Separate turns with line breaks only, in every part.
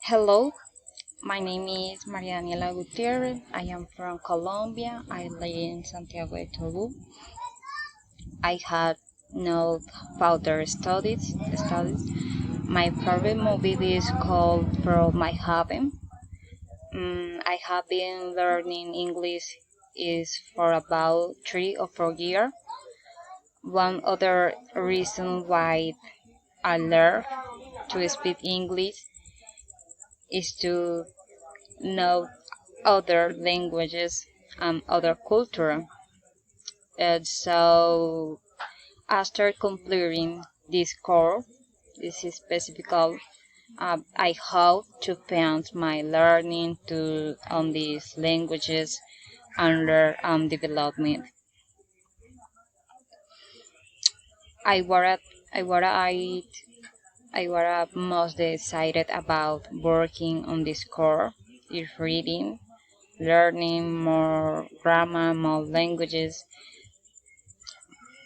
Hello, my name is Maria Daniela Gutierrez. I am from Colombia. I live in Santiago de Tolu. I had no further studies. My favorite movie is called From My Heaven. I have been learning English is for about 3 or 4 years. One other reason why I learned to speak English is to know other languages and other culture. And so after completing this course, this is specific, I hope to pass my learning to on these languages and learn development. I were I were I were most excited about working on this course is reading, learning more grammar, more languages,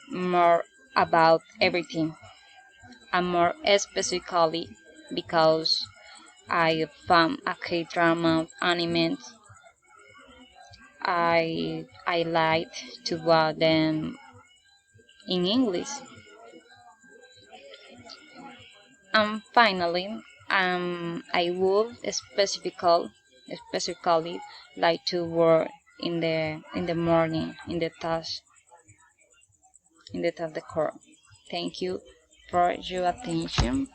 more about everything, and more specifically because I found a K-drama anime. I like to watch them in English. And finally, I would specifically like to work in the morning in the task the core. Thank you for your attention.